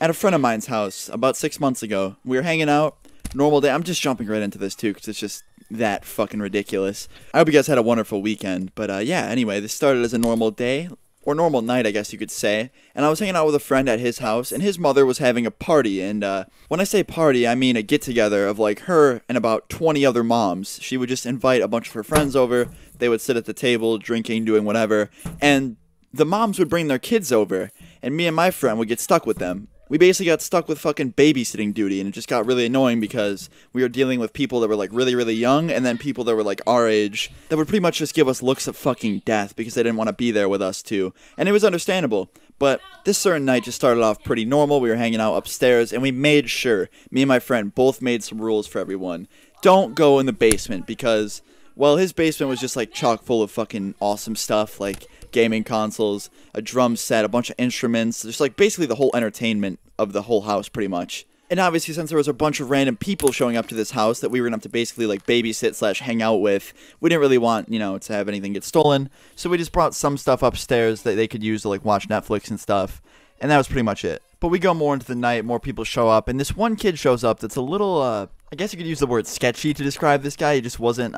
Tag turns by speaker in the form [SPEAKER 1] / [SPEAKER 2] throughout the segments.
[SPEAKER 1] at a friend of mine's house about 6 months ago. We were hanging out, normal day. I'm just jumping right into this too because it's just that fucking ridiculous. I hope you guys had a wonderful weekend. But yeah, anyway, this started as a normal day, or normal night, I guess you could say. And I was hanging out with a friend at his house, and his mother was having a party. And when I say party, I mean a get-together of like her and about 20 other moms. She would just invite a bunch of her friends over. They would sit at the table, drinking, doing whatever. And the moms would bring their kids over, and me and my friend would get stuck with them. We basically got stuck with fucking babysitting duty, and it just got really annoying because we were dealing with people that were like really, really young, and then people that were like our age that would pretty much just give us looks of fucking death because they didn't want to be there with us too. And it was understandable. But this certain night just started off pretty normal. We were hanging out upstairs, and we made sure, me and my friend both made some rules for everyone. Don't go in the basement because, well, his basement was just like chock full of fucking awesome stuff, like gaming consoles, a drum set, a bunch of instruments, just like basically the whole entertainment of the whole house pretty much. And obviously since there was a bunch of random people showing up to this house that we were gonna have to basically like babysit slash hang out with, we didn't really want, you know, to have anything get stolen. So we just brought some stuff upstairs that they could use to like watch Netflix and stuff. And that was pretty much it. But we go more into the night, more people show up, and this one kid shows up that's a little, I guess you could use the word sketchy to describe this guy. He just wasn't,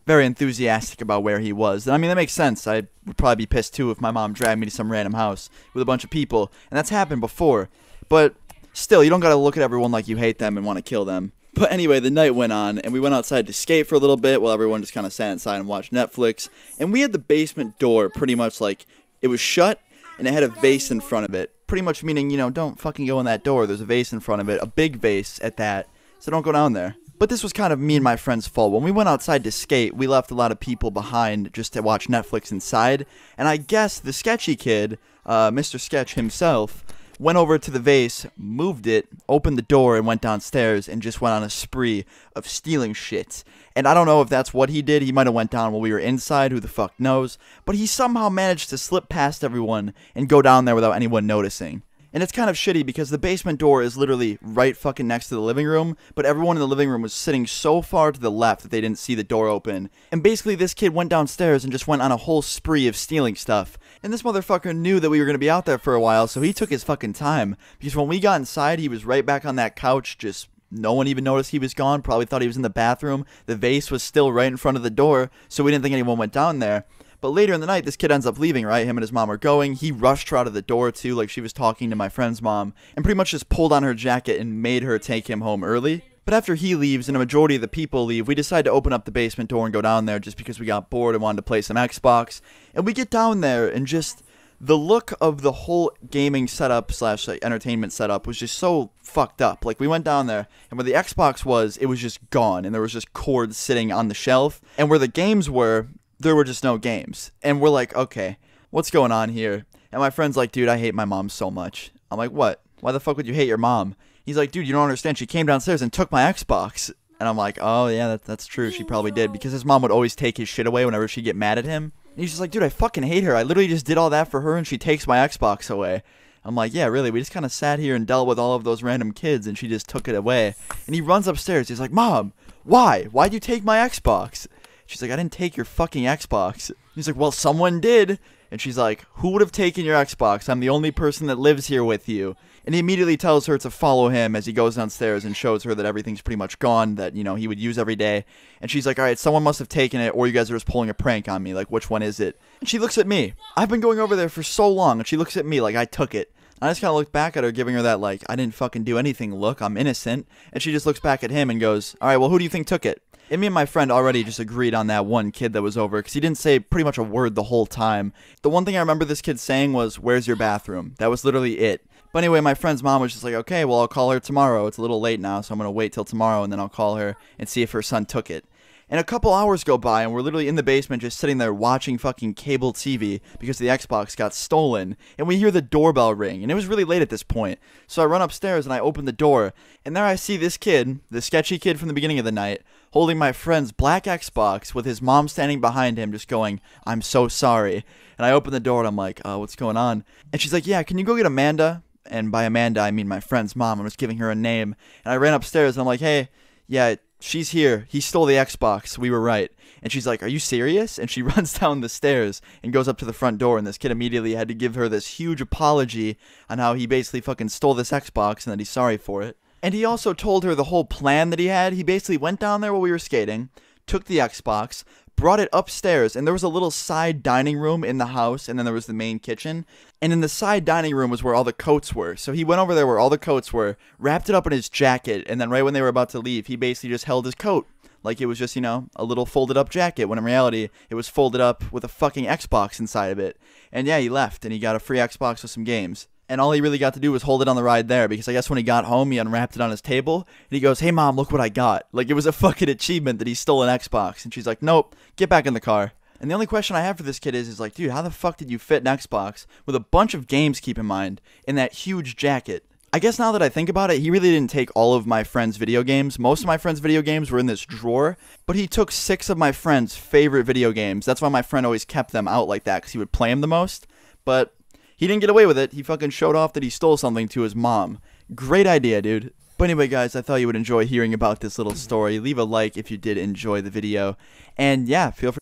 [SPEAKER 1] very enthusiastic about where he was. And I mean, that makes sense. I would probably be pissed too if my mom dragged me to some random house with a bunch of people. And that's happened before. But still, you don't gotta look at everyone like you hate them and want to kill them. But anyway, the night went on, and we went outside to skate for a little bit while everyone just kind of sat inside and watched Netflix. And we had the basement door pretty much like, it was shut, and it had a vase in front of it. Pretty much meaning, you know, don't fucking go in that door. There's a vase in front of it, a big vase at that. So don't go down there. But this was kind of me and my friend's fault. When we went outside to skate, we left a lot of people behind just to watch Netflix inside. And I guess the sketchy kid, Mr. Sketch himself, went over to the vase, moved it, opened the door, and went downstairs and just went on a spree of stealing shit. And I don't know if that's what he did. He might have went down while we were inside. Who the fuck knows? But he somehow managed to slip past everyone and go down there without anyone noticing. And it's kind of shitty because the basement door is literally right fucking next to the living room, but everyone in the living room was sitting so far to the left that they didn't see the door open. And basically this kid went downstairs and just went on a whole spree of stealing stuff. And this motherfucker knew that we were going to be out there for a while, so he took his fucking time. Because when we got inside, he was right back on that couch, just no one even noticed he was gone, probably thought he was in the bathroom. The vase was still right in front of the door, so we didn't think anyone went down there. But later in the night, this kid ends up leaving, right? Him and his mom are going. He rushed her out of the door, too, like she was talking to my friend's mom, and pretty much just pulled on her jacket and made her take him home early. But after he leaves and a majority of the people leave, we decide to open up the basement door and go down there just because we got bored and wanted to play some Xbox. And we get down there, and just the look of the whole gaming setup slash like, entertainment setup was just so fucked up. Like, we went down there, and where the Xbox was, it was just gone, and there was just cords sitting on the shelf. And where the games were, there were just no games. And we're like, okay, what's going on here? And my friend's like, dude, I hate my mom so much. I'm like, what? Why the fuck would you hate your mom? He's like, dude, you don't understand. She came downstairs and took my Xbox. And I'm like, oh, yeah, that's true. She probably did. Because his mom would always take his shit away whenever she'd get mad at him. And he's just like, dude, I fucking hate her. I literally just did all that for her and she takes my Xbox away. I'm like, yeah, really? We just kind of sat here and dealt with all of those random kids and she just took it away. And he runs upstairs. He's like, Mom, why? Why'd you take my Xbox? She's like, I didn't take your fucking Xbox. He's like, well, someone did. And she's like, who would have taken your Xbox? I'm the only person that lives here with you. And he immediately tells her to follow him as he goes downstairs and shows her that everything's pretty much gone, that, you know, he would use every day. And she's like, all right, someone must have taken it, or you guys are just pulling a prank on me. Like, which one is it? And she looks at me. I've been going over there for so long, and she looks at me like I took it. I just kind of look back at her, giving her that, like, I didn't fucking do anything look. I'm innocent. And she just looks back at him and goes, all right, well, who do you think took it? And me and my friend already just agreed on that one kid that was over, because he didn't say pretty much a word the whole time. The one thing I remember this kid saying was, where's your bathroom? That was literally it. But anyway, my friend's mom was just like, okay, well, I'll call her tomorrow. It's a little late now, so I'm going to wait till tomorrow, and then I'll call her and see if her son took it. And a couple hours go by, and we're literally in the basement just sitting there watching fucking cable TV because the Xbox got stolen. And we hear the doorbell ring, and it was really late at this point. So I run upstairs, and I open the door, and there I see this kid, the sketchy kid from the beginning of the night, holding my friend's black Xbox with his mom standing behind him just going, I'm so sorry. And I open the door, and I'm like, what's going on? And she's like, yeah, can you go get Amanda? And by Amanda, I mean my friend's mom. I'm just giving her a name. And I ran upstairs, and I'm like, hey, yeah, she's here. He stole the Xbox. We were right. And she's like, are you serious? And she runs down the stairs and goes up to the front door. And this kid immediately had to give her this huge apology on how he basically fucking stole this Xbox and that he's sorry for it. And he also told her the whole plan that he had. He basically went down there while we were skating, took the Xbox, brought it upstairs, and there was a little side dining room in the house, and then there was the main kitchen. And in the side dining room was where all the coats were. So he went over there where all the coats were, wrapped it up in his jacket, and then right when they were about to leave, he basically just held his coat like it was just, you know, a little folded up jacket, when in reality, it was folded up with a fucking Xbox inside of it. And yeah, he left, and he got a free Xbox with some games. And all he really got to do was hold it on the ride there, because I guess when he got home, he unwrapped it on his table, and he goes, hey mom, look what I got. Like, it was a fucking achievement that he stole an Xbox. And she's like, nope, get back in the car. And the only question I have for this kid is like, dude, how the fuck did you fit an Xbox, with a bunch of games, keep in mind, in that huge jacket? I guess now that I think about it, he really didn't take all of my friends' video games. Most of my friends' video games were in this drawer, but he took 6 of my friends' favorite video games. That's why my friend always kept them out like that, because he would play them the most. But he didn't get away with it. He fucking showed off that he stole something to his mom. Great idea, dude. But anyway, guys, I thought you would enjoy hearing about this little story. Leave a like if you did enjoy the video. And yeah, feel free.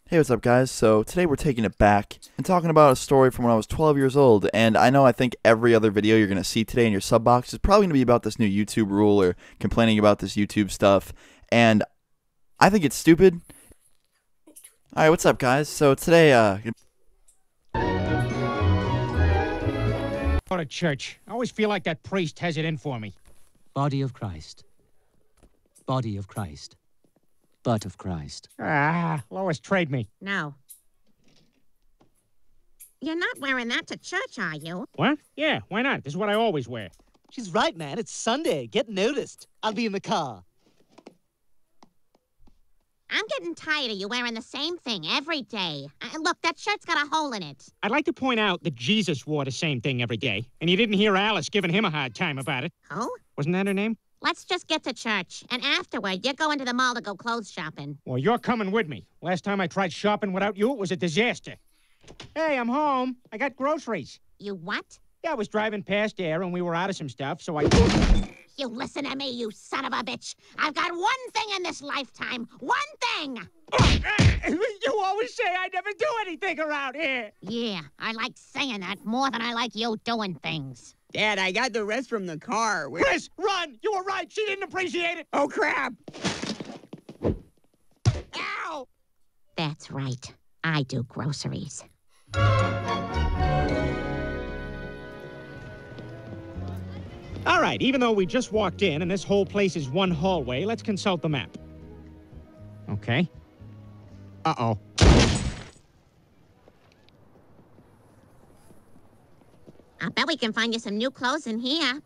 [SPEAKER 1] Hey, what's up, guys? So today we're taking it back and talking about a story from when I was 12 years old. And I think every other video you're going to see today in your sub box is probably going to be about this new YouTube rule or complaining about this YouTube stuff. And I think it's stupid. Alright, what's up, guys? So today,
[SPEAKER 2] Go to church. I always feel like that priest has it in for me.
[SPEAKER 3] Body of Christ. Body of Christ. Butt of Christ.
[SPEAKER 2] Ah, Lois, trade me.
[SPEAKER 4] No. You're not wearing that to church, are you?
[SPEAKER 2] What? Yeah, why not? This is what I always wear.
[SPEAKER 5] She's right, man. It's Sunday. Get noticed. I'll be in the car.
[SPEAKER 4] I'm getting tired of you wearing the same thing every day. Look, that shirt's got a hole in it.
[SPEAKER 2] I'd like to point out that Jesus wore the same thing every day, and you didn't hear Alice giving him a hard time about it.
[SPEAKER 4] Oh?
[SPEAKER 2] Wasn't that her name?
[SPEAKER 4] Let's just get to church, and afterward, you're going to the mall to go clothes shopping.
[SPEAKER 2] Well, you're coming with me. Last time I tried shopping without you, it was a disaster. Hey, I'm home. I got groceries.
[SPEAKER 4] You what?
[SPEAKER 2] Yeah, I was driving past there, and we were out of some stuff, so I...
[SPEAKER 4] You listen to me, you son of a bitch. I've got one thing in this lifetime. One thing!
[SPEAKER 2] You always say I never do anything around here.
[SPEAKER 4] Yeah, I like saying that more than I like you doing things.
[SPEAKER 6] Dad, I got the rest from the car.
[SPEAKER 2] Chris, run! You were right. She didn't appreciate it.
[SPEAKER 6] Oh, crap!
[SPEAKER 2] Ow!
[SPEAKER 4] That's right. I do groceries.
[SPEAKER 2] All right, even though we just walked in and this whole place is one hallway, let's consult the map. Okay. Uh-oh.
[SPEAKER 4] I bet we can find you some new clothes in here.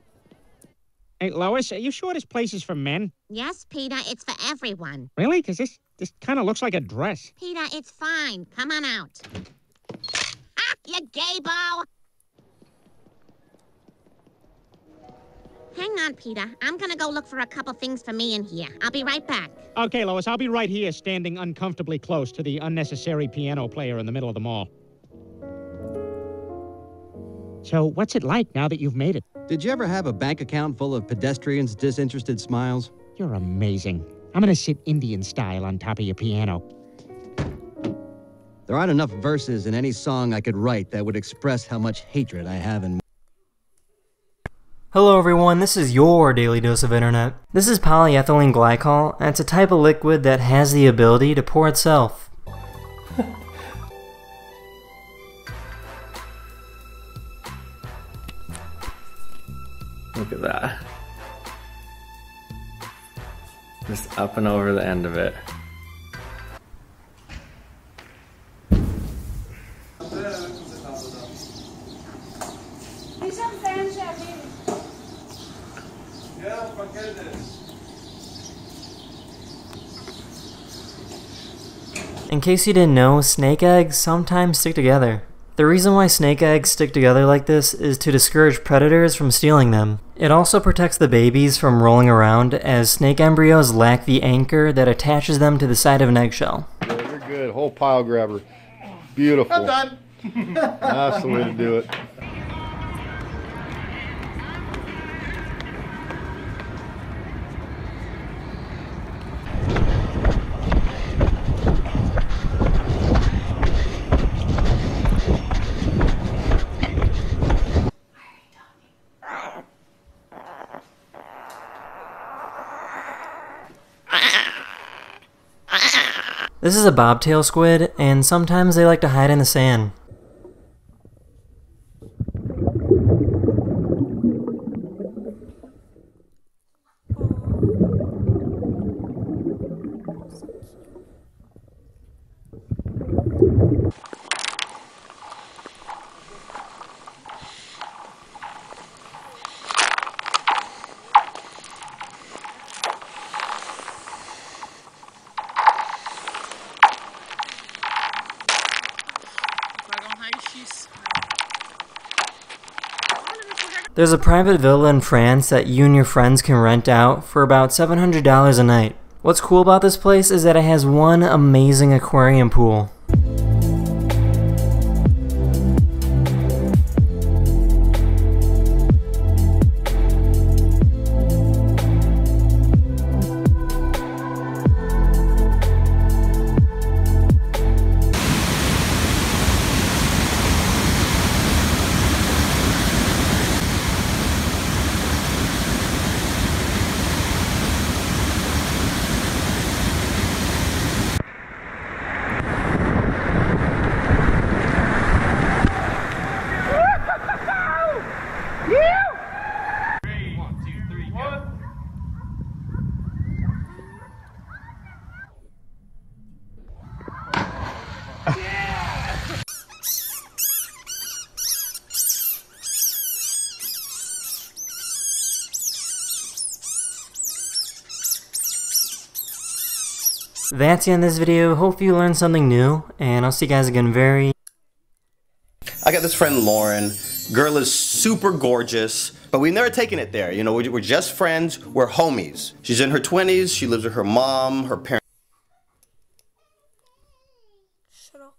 [SPEAKER 2] Hey, Lois, are you sure this place is for men?
[SPEAKER 4] Yes, Peter, it's for everyone.
[SPEAKER 2] Really? Because this kind of looks like a dress.
[SPEAKER 4] Peter, it's fine. Come on out. Ah, you gay-bo! Hang on, Peter. I'm gonna go look for a couple things for me in here. I'll be right back.
[SPEAKER 2] Okay, Lois, I'll be right here standing uncomfortably close to the unnecessary piano player in the middle of the mall. So, what's it like now that you've made it?
[SPEAKER 7] Did you ever have a bank account full of pedestrians' disinterested smiles?
[SPEAKER 2] You're amazing. I'm gonna sit Indian style on top of your piano.
[SPEAKER 7] There aren't enough verses in any song I could write that would express how much hatred I have in...
[SPEAKER 8] Hello everyone, this is your Daily Dose of Internet. This is polyethylene glycol, and it's a type of liquid that has the ability to pour itself.
[SPEAKER 9] Look at that. Just up and over the end of it.
[SPEAKER 8] In case you didn't know, snake eggs sometimes stick together. The reason why snake eggs stick together like this is to discourage predators from stealing them. It also protects the babies from rolling around, as snake embryos lack the anchor that attaches them to the side of an eggshell.
[SPEAKER 10] Yeah, you're good. Whole pile grabber. Beautiful. I'm done. That's the way to do it.
[SPEAKER 8] This is a bobtail squid, and sometimes they like to hide in the sand. There's a private villa in France that you and your friends can rent out for about $700 a night. What's cool about this place is that it has one amazing aquarium pool. That's the end of this video. Hope you learned something new, and I'll see you guys again very...
[SPEAKER 11] I got this friend Lauren. Girl is super gorgeous, but we've never taken it there. You know, we're just friends, we're homies. She's in her 20s, she lives with her mom, her parents.
[SPEAKER 12] Shut up.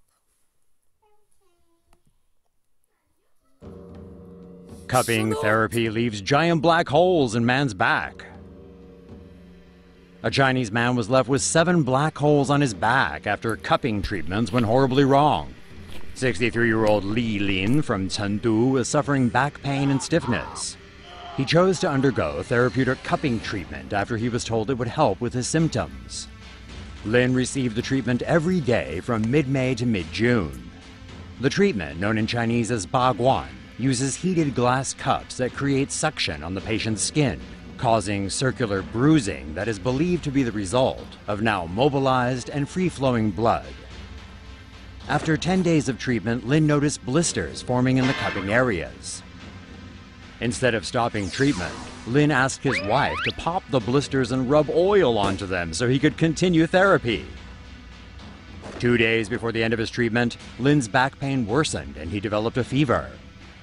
[SPEAKER 13] Cupping therapy leaves giant black holes in man's back. A Chinese man was left with 7 black holes on his back after cupping treatments went horribly wrong. 63-year-old Li Lin from Chengdu was suffering back pain and stiffness. He chose to undergo therapeutic cupping treatment after he was told it would help with his symptoms. Lin received the treatment every day from mid-May to mid-June. The treatment, known in Chinese as Baguan, uses heated glass cups that create suction on the patient's skin, causing circular bruising that is believed to be the result of now mobilized and free-flowing blood. After 10 days of treatment, Lin noticed blisters forming in the cupping areas. Instead of stopping treatment, Lin asked his wife to pop the blisters and rub oil onto them so he could continue therapy. 2 days before the end of his treatment, Lin's back pain worsened and he developed a fever.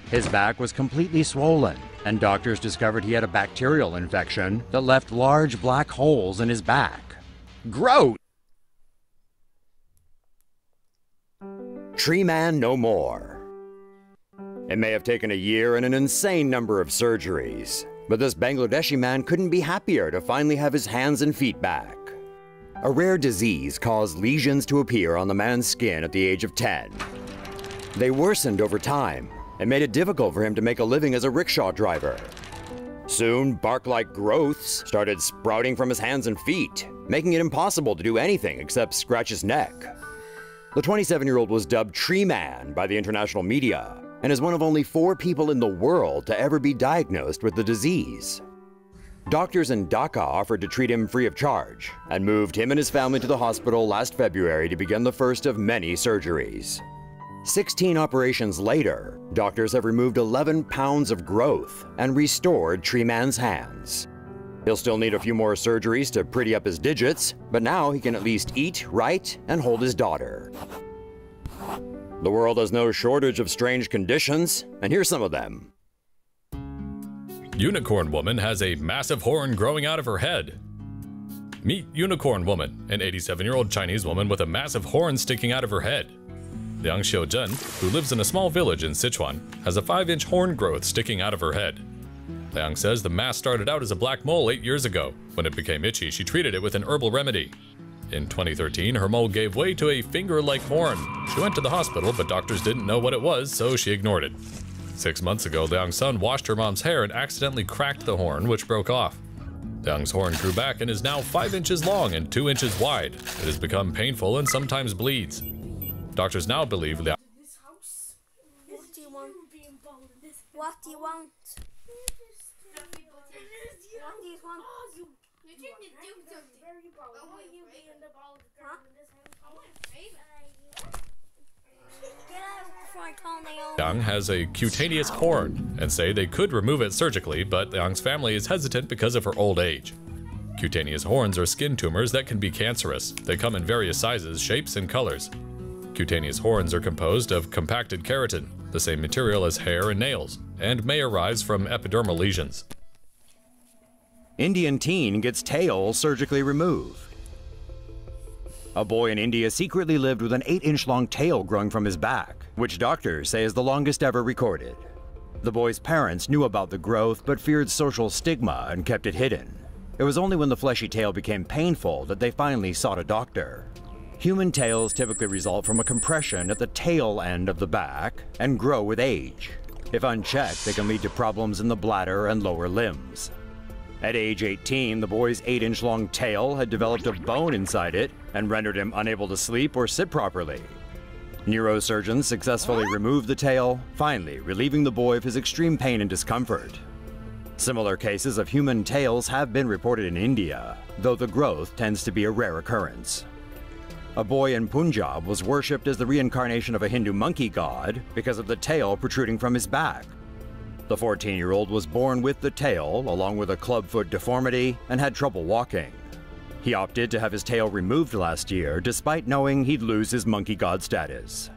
[SPEAKER 13] His back was completely swollen, and doctors discovered he had a bacterial infection that left large black holes in his back. Gross!
[SPEAKER 14] Tree Man no more. It may have taken a year and an insane number of surgeries, but this Bangladeshi man couldn't be happier to finally have his hands and feet back. A rare disease caused lesions to appear on the man's skin at the age of 10. They worsened over time and made it difficult for him to make a living as a rickshaw driver. Soon, bark-like growths started sprouting from his hands and feet, making it impossible to do anything except scratch his neck. The 27-year-old was dubbed Tree Man by the international media and is one of only 4 people in the world to ever be diagnosed with the disease. Doctors in Dhaka offered to treat him free of charge and moved him and his family to the hospital last February to begin the first of many surgeries. 16 operations later, doctors have removed 11 pounds of growth and restored Tree Man's hands. He'll still need a few more surgeries to pretty up his digits, but now he can at least eat, write, and hold his daughter. The world has no shortage of strange conditions, and here's some of them.
[SPEAKER 15] Unicorn Woman has a massive horn growing out of her head. Meet Unicorn Woman, an 87-year-old Chinese woman with a massive horn sticking out of her head. Liang Xiuzhen, who lives in a small village in Sichuan, has a 5-inch horn growth sticking out of her head. Liang says the mass started out as a black mole 8 years ago. When it became itchy, she treated it with an herbal remedy. In 2013, her mole gave way to a finger-like horn. She went to the hospital, but doctors didn't know what it was, so she ignored it. 6 months ago, Liang's son washed her mom's hair and accidentally cracked the horn, which broke off. Liang's horn grew back and is now 5 inches long and 2 inches wide. It has become painful and sometimes bleeds. Doctors now believe Liang.
[SPEAKER 12] What do you want? What do you want?
[SPEAKER 15] Liang has a cutaneous horn and say they could remove it surgically, but Liang's family is hesitant because of her old age. Cutaneous horns are skin tumors that can be cancerous. They come in various sizes, shapes, and colors. Cutaneous horns are composed of compacted keratin, the same material as hair and nails, and may arise from epidermal lesions.
[SPEAKER 14] Indian teen gets tail surgically removed. A boy in India secretly lived with an 8-inch-long tail growing from his back, which doctors say is the longest ever recorded. The boy's parents knew about the growth but feared social stigma and kept it hidden. It was only when the fleshy tail became painful that they finally sought a doctor. Human tails typically result from a compression at the tail end of the back and grow with age. If unchecked, they can lead to problems in the bladder and lower limbs. At age 18, the boy's 8-inch-long tail had developed a bone inside it and rendered him unable to sleep or sit properly. Neurosurgeons successfully removed the tail, finally relieving the boy of his extreme pain and discomfort. Similar cases of human tails have been reported in India, though the growth tends to be a rare occurrence. A boy in Punjab was worshipped as the reincarnation of a Hindu monkey god because of the tail protruding from his back. The 14-year-old was born with the tail, along with a clubfoot deformity, and had trouble walking. He opted to have his tail removed last year, despite knowing he'd lose his monkey god status.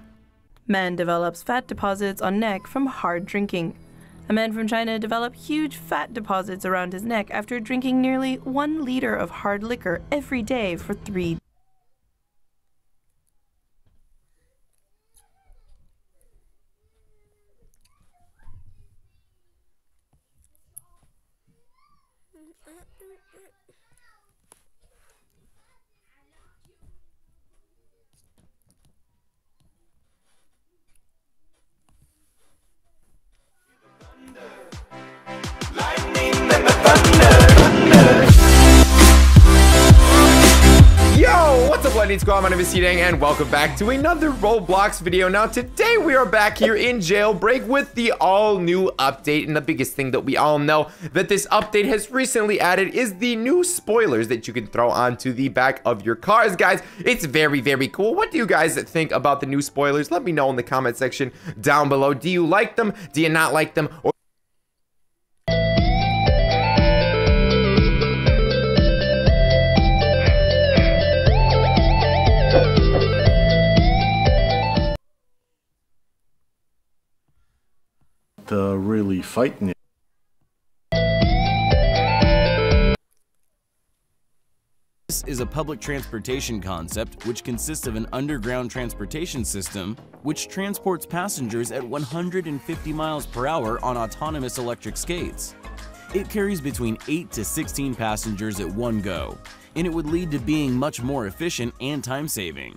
[SPEAKER 16] Man develops fat deposits on neck from hard drinking. A man from China developed huge fat deposits around his neck after drinking nearly 1 liter of hard liquor every day for 3 days.
[SPEAKER 17] Yo, what's up, Lightning Squad? My name is Seedang, and welcome back to another Roblox video. Now, today we are back here in Jailbreak with the all-new update, and the biggest thing that we all know that this update has recently added is the new spoilers that you can throw onto the back of your cars, guys. It's very, very cool. What do you guys think about the new spoilers? Let me know in the comment section down below. Do you like them? Do you not like them? Or
[SPEAKER 10] really fighting it.
[SPEAKER 18] This is a public transportation concept which consists of an underground transportation system which transports passengers at 150 miles per hour on autonomous electric skates. It carries between 8 to 16 passengers at one go, and it would lead to being much more efficient and time-saving.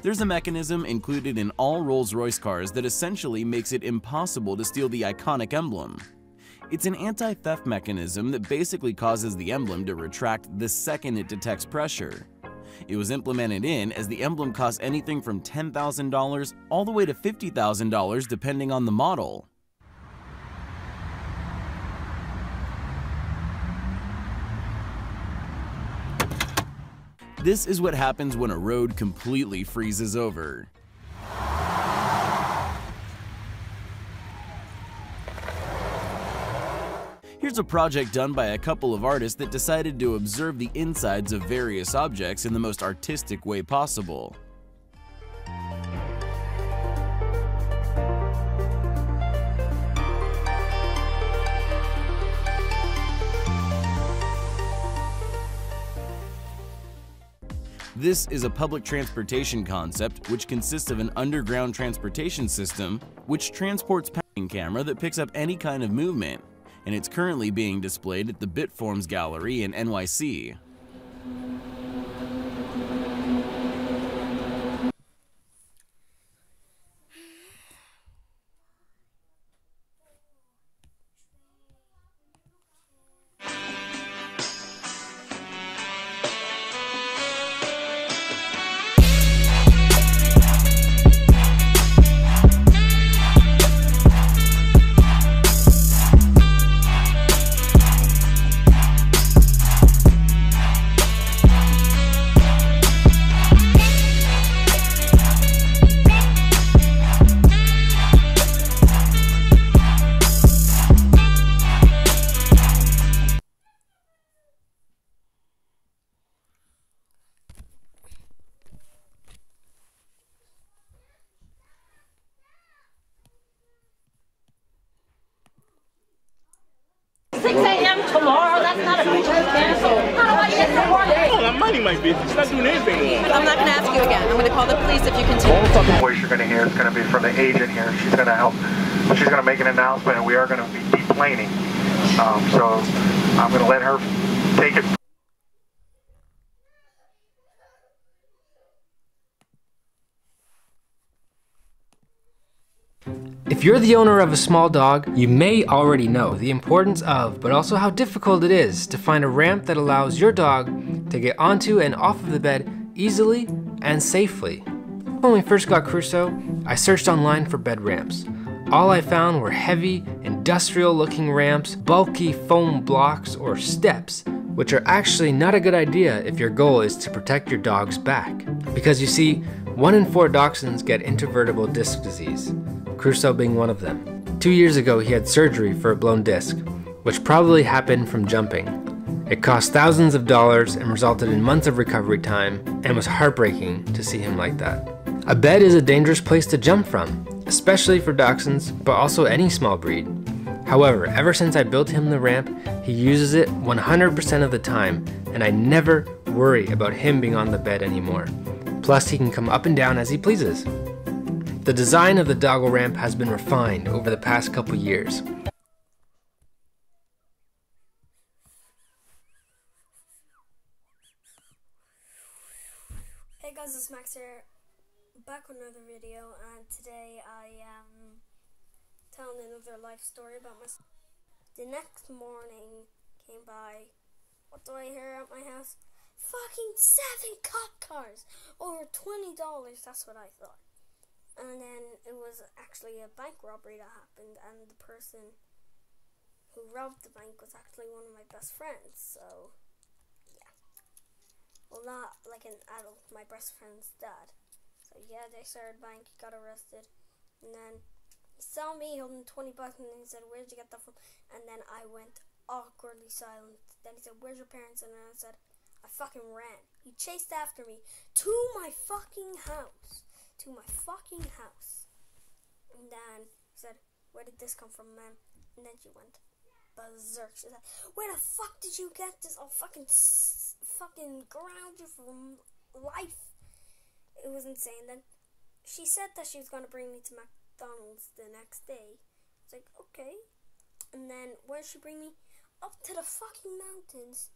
[SPEAKER 18] There's a mechanism included in all Rolls-Royce cars that essentially makes it impossible to steal the iconic emblem. It's an anti-theft mechanism that basically causes the emblem to retract the second it detects pressure. It was implemented in as the emblem costs anything from $10,000 all the way to $50,000 depending on the model. This is what happens when a road completely freezes over. Here's a project done by a couple of artists that decided to observe the insides of various objects in the most artistic way possible. This is a public transportation concept which consists of an underground transportation system which transports a camera that picks up any kind of movement, and it's currently being displayed at the Bitforms Gallery in NYC.
[SPEAKER 19] Tomorrow, that's not a good cancel. How do I get to work?
[SPEAKER 20] Oh, I'm minding my business. She's not doing anything wrong.
[SPEAKER 19] I'm not going to ask you again. I'm going to call the police if you continue.
[SPEAKER 21] All the fucking voice you're going to hear is going to be from the agent here. She's going to help. She's going to make an announcement, and we are going to be deplaning. So I'm going to let her take it.
[SPEAKER 22] If you're the owner of a small dog, you may already know the importance of, but also how difficult it is to find a ramp that allows your dog to get onto and off of the bed easily and safely. When we first got Crusoe, I searched online for bed ramps. All I found were heavy, industrial-looking ramps, bulky foam blocks, or steps, which are actually not a good idea if your goal is to protect your dog's back. Because you see, 1 in 4 dachshunds get intervertebral disc disease, Crusoe being one of them. 2 years ago, he had surgery for a blown disc, which probably happened from jumping. It cost thousands of dollars and resulted in months of recovery time, and was heartbreaking to see him like that. A bed is a dangerous place to jump from, especially for dachshunds, but also any small breed. However, ever since I built him the ramp, he uses it 100% of the time, and I never worry about him being on the bed anymore. Plus, he can come up and down as he pleases. The design of the doggle ramp has been refined over the past couple years.
[SPEAKER 12] Hey guys, it's Max here, back with another video, and today I am telling another life story about myself. The next morning came by. What do I hear at my house? Fucking 7 cop cars! Over $20, that's what I thought. And then it was actually a bank robbery that happened, and the person who robbed the bank was actually one of my best friends, so yeah. Well, not like an adult, my best friend's dad. So yeah, they started bank, he got arrested, and then he saw me holding 20 bucks, and then he said, "Where'd you get that from?" And then I went awkwardly silent. Then he said, "Where's your parents?" And then I said, "I fucking ran." He chased after me to my fucking house. To my fucking house. And then he said, "Where did this come from, ma'am?" And then she went berserk. She said, "Where the fuck did you get this? I'll fucking ground you for life." It was insane. Then she said that she was going to bring me to McDonald's the next day. I was like, okay. And then where did she bring me? Up to the fucking mountains.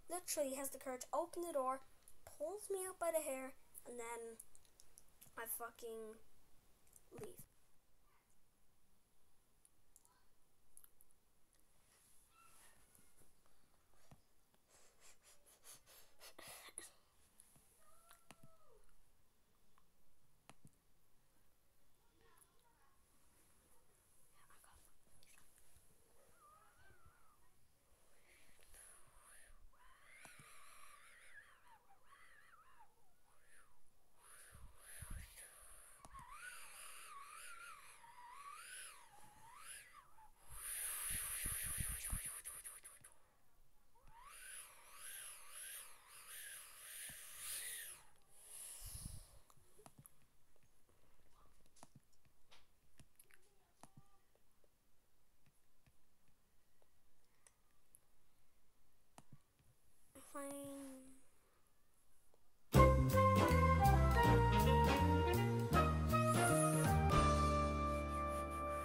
[SPEAKER 12] Literally has the courage, open the door, pulls me up by the hair, and then I fucking leave.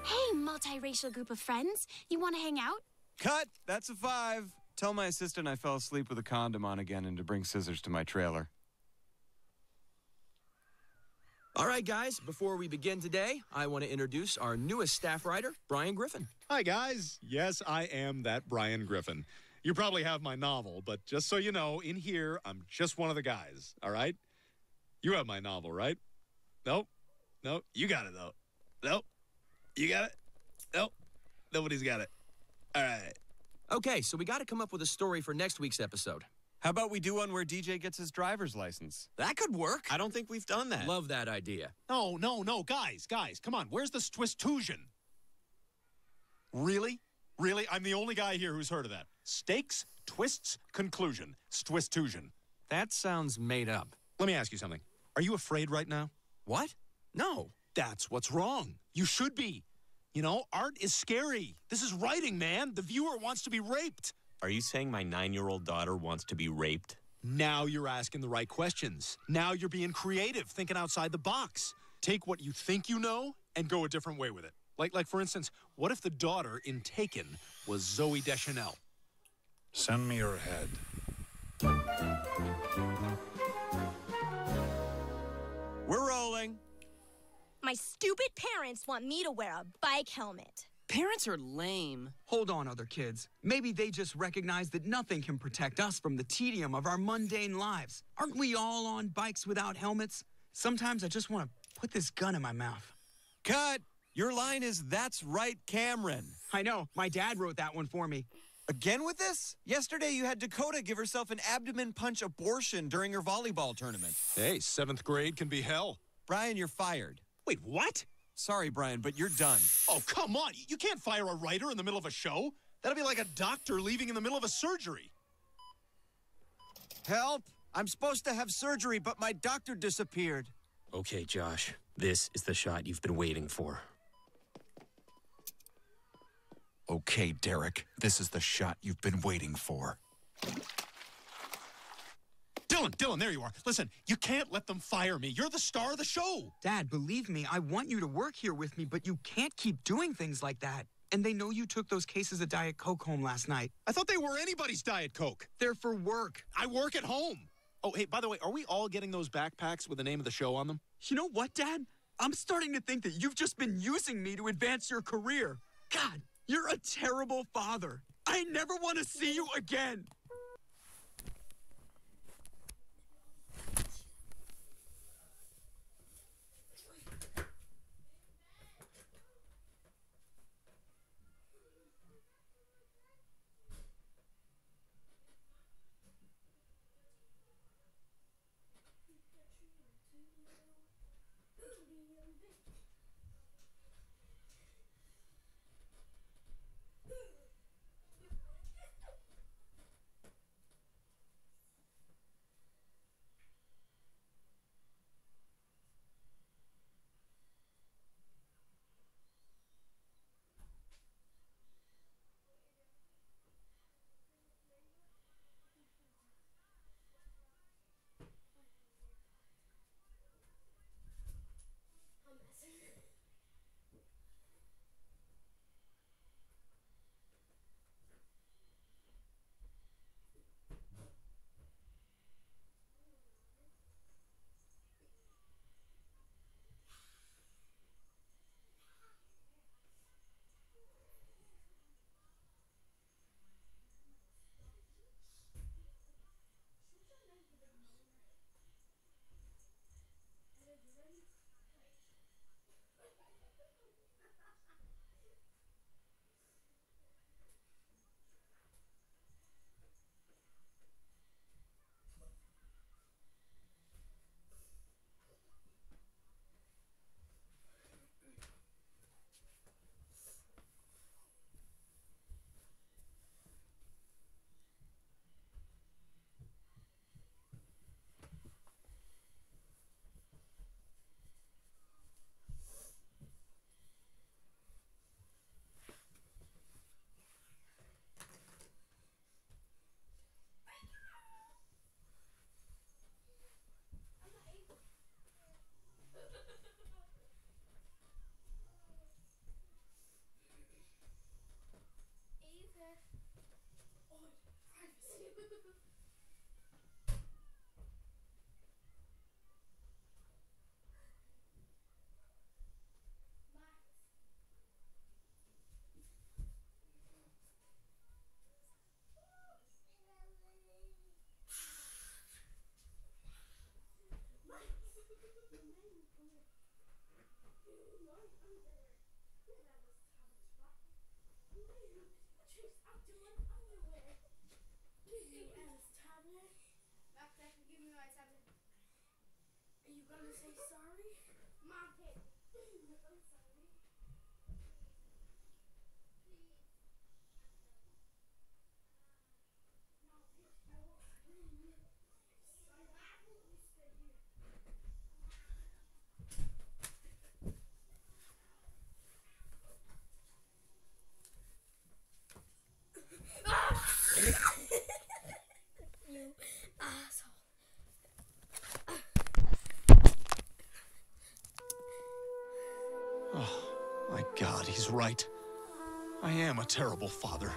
[SPEAKER 23] Hey, multiracial group of friends. You want to hang out?
[SPEAKER 1] Cut! That's a 5. Tell my assistant I fell asleep with a condom on again and to bring scissors to my trailer.
[SPEAKER 3] All right, guys, before we begin today, I want to introduce our newest staff writer, Brian Griffin.
[SPEAKER 23] Hi, guys. Yes, I am that Brian Griffin. You probably have my novel, but just so you know, in here, I'm just one of the guys, all right? You have my novel, right? Nope. Nope. You got it, though. Nope. You got it? Nope. Nobody's got it. All right.
[SPEAKER 3] Okay, so we got to come up with a story for next week's episode.
[SPEAKER 1] How about we do one where DJ gets his driver's license?
[SPEAKER 3] That could work.
[SPEAKER 1] I don't think we've done that.
[SPEAKER 3] Love that idea.
[SPEAKER 23] No, guys, come on. Where's the Stwistusion? Really? Really? I'm the only guy here who's heard of that. Stakes, twists, conclusion. Stwistusion.
[SPEAKER 3] That sounds made up.
[SPEAKER 23] Let me ask you something. Are you afraid right now?
[SPEAKER 3] What? No.
[SPEAKER 23] That's what's wrong. You should be. You know, art is scary. This is writing, man. The viewer wants to be raped.
[SPEAKER 24] Are you saying my 9-year-old daughter wants to be raped?
[SPEAKER 23] Now you're asking the right questions. Now you're being creative, thinking outside the box. Take what you think you know and go a different way with it. Like for instance, what if the daughter in Taken was Zooey Deschanel?
[SPEAKER 25] Send me your head.
[SPEAKER 1] We're rolling.
[SPEAKER 26] My stupid parents want me to wear a bike helmet.
[SPEAKER 6] Parents are lame. Hold on, other kids. Maybe they just recognize that nothing can protect us from the tedium of our mundane lives. Aren't we all on bikes without helmets? Sometimes I just want to put this gun in my mouth.
[SPEAKER 1] Cut! Your line is, "That's right, Cameron."
[SPEAKER 6] I know. My dad wrote that one for me.
[SPEAKER 1] Again with this? Yesterday you had Dakota give herself an abdomen punch abortion during her volleyball tournament.
[SPEAKER 23] Hey, 7th grade can be hell.
[SPEAKER 1] Brian, you're fired.
[SPEAKER 23] Wait, what?
[SPEAKER 1] Sorry, Brian, but you're done.
[SPEAKER 23] Oh, come on. You can't fire a writer in the middle of a show. That'll be like a doctor leaving in the middle of a surgery.
[SPEAKER 1] Help! I'm supposed to have surgery, but my doctor disappeared.
[SPEAKER 27] Okay, Josh. This is the shot you've been waiting for.
[SPEAKER 28] Okay, Derek. This is the shot you've been waiting for.
[SPEAKER 23] Dylan, there you are. Listen, you can't let them fire me. You're the star of the show.
[SPEAKER 6] Dad, believe me, I want you to work here with me, but you can't keep doing things like that. And they know you took those cases of Diet Coke home last night.
[SPEAKER 23] I thought they were anybody's Diet Coke.
[SPEAKER 6] They're for work.
[SPEAKER 23] I work at home. Oh, hey, by the way, are we all getting those backpacks with the name of the show on them?
[SPEAKER 6] You know what, Dad? I'm starting to think that you've just been using me to advance your career. God, you're a terrible father. I never want to see you again.
[SPEAKER 12] Are you gonna say sorry? Mom, I'm sorry. You asshole.
[SPEAKER 23] Oh, my God, he's right. I am a terrible father.